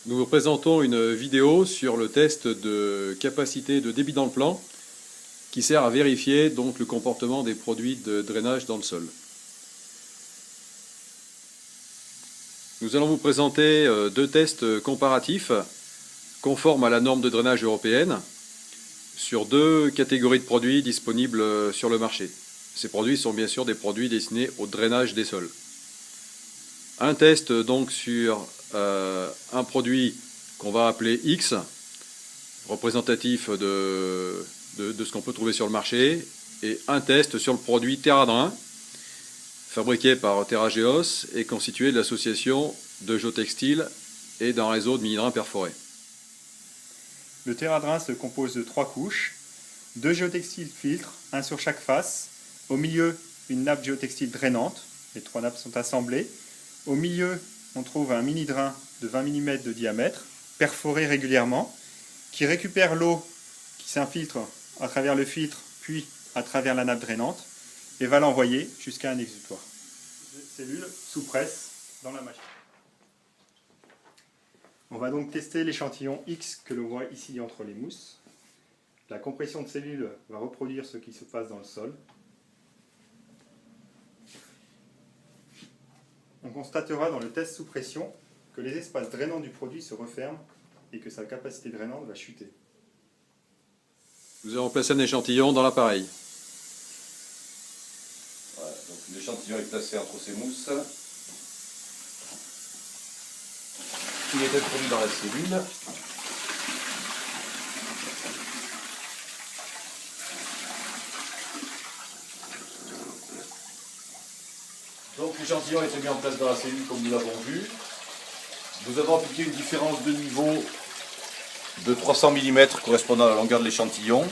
Nous vous présentons une vidéo sur le test de capacité de débit dans le plan qui sert à vérifier donc le comportement des produits de drainage dans le sol. Nous allons vous présenter deux tests comparatifs conformes à la norme de drainage européenne sur deux catégories de produits disponibles sur le marché. Ces produits sont bien sûr des produits destinés au drainage des sols. Un test donc sur un produit qu'on va appeler X, représentatif de ce qu'on peut trouver sur le marché, et un test sur le produit TerraDrain, fabriqué par TerraGeos et constitué de l'association de géotextiles et d'un réseau de mini-drains perforés. Le TerraDrain se compose de 3 couches, 2 géotextiles filtres, un sur chaque face, au milieu une nappe géotextile drainante, les 3 nappes sont assemblées, au milieu on trouve un mini-drain de 20 mm de diamètre, perforé régulièrement, qui récupère l'eau qui s'infiltre à travers le filtre, puis à travers la nappe drainante, et va l'envoyer jusqu'à un exutoire. Cellule sous presse dans la machine. On va donc tester l'échantillon X que l'on voit ici entre les mousses. La compression de cellule va reproduire ce qui se passe dans le sol. On constatera dans le test sous pression que les espaces drainants du produit se referment et que sa capacité drainante va chuter. Nous allons placer un échantillon dans l'appareil. Voilà, donc l'échantillon est placé entre ces mousses. Il est introduit dans la cellule. Donc l'échantillon a été mis en place dans la cellule comme nous l'avons vu. Nous avons appliqué une différence de niveau de 300 mm correspondant à la longueur de l'échantillon.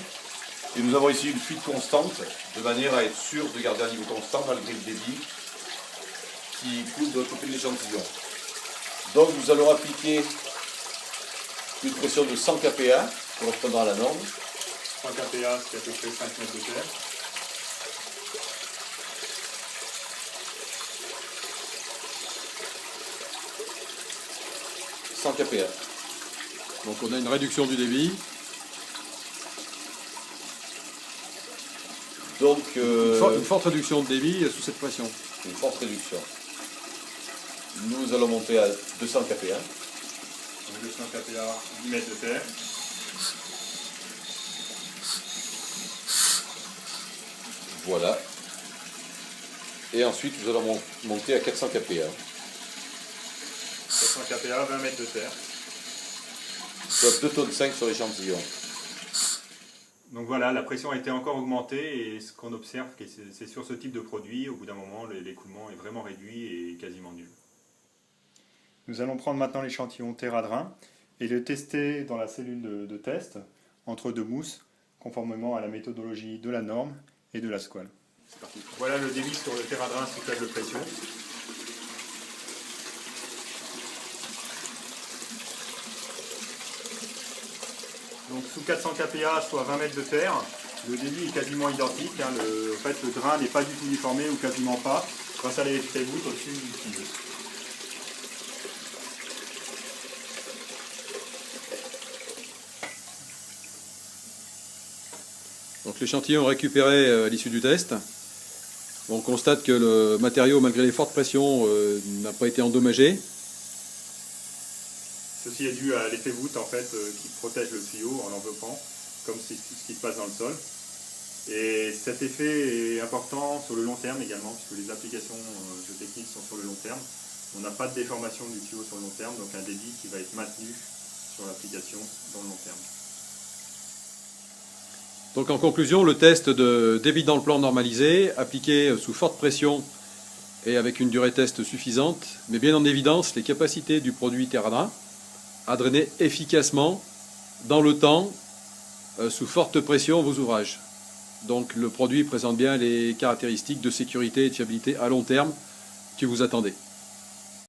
Et nous avons ici une fuite constante, de manière à être sûr de garder un niveau constant malgré le débit qui coule de l'autre côté de l'échantillon. Donc nous allons appliquer une pression de 100 kPa, correspondant à la norme. 100 kPa, c'est à peu près 5 mètres de terre. kPa. Donc on a une réduction du débit. Donc Une forte réduction de débit sous cette pression. une forte réduction. Nous allons monter à 200 kPa. Donc 200 kPa, 10 mètres de terre. Voilà. Et ensuite nous allons monter à 400 kPa. 400 kPa, 20 mètres de terre. Soit 2,5 tonnes sur l'échantillon. Donc voilà, la pression a été encore augmentée et ce qu'on observe, c'est sur ce type de produit, au bout d'un moment, l'écoulement est vraiment réduit et quasiment nul. Nous allons prendre maintenant l'échantillon TerraDrain et le tester dans la cellule de test entre deux mousses, conformément à la méthodologie de la norme et de la squale. C'est parti. Voilà le débit sur le TerraDrain sous faible pression. Donc sous 400 kPa, soit 20 mètres de terre, le débit est quasiment identique. En fait, le drain n'est pas du tout déformé ou quasiment pas, grâce à l'effet goutte au-dessus du tuyau. Donc l'échantillon récupéré à l'issue du test. On constate que le matériau, malgré les fortes pressions, n'a pas été endommagé. Ceci est dû à l'effet voûte en fait, qui protège le tuyau en l'enveloppant, comme c'est tout ce qui se passe dans le sol. Et cet effet est important sur le long terme également, puisque les applications géotechniques sont sur le long terme. On n'a pas de déformation du tuyau sur le long terme, donc un débit qui va être maintenu sur l'application dans le long terme. Donc en conclusion, le test de débit dans le plan normalisé, appliqué sous forte pression et avec une durée test suffisante, met bien en évidence les capacités du produit TerraDrain à drainer efficacement dans le temps sous forte pression vos ouvrages. Donc le produit présente bien les caractéristiques de sécurité et de fiabilité à long terme que vous attendez.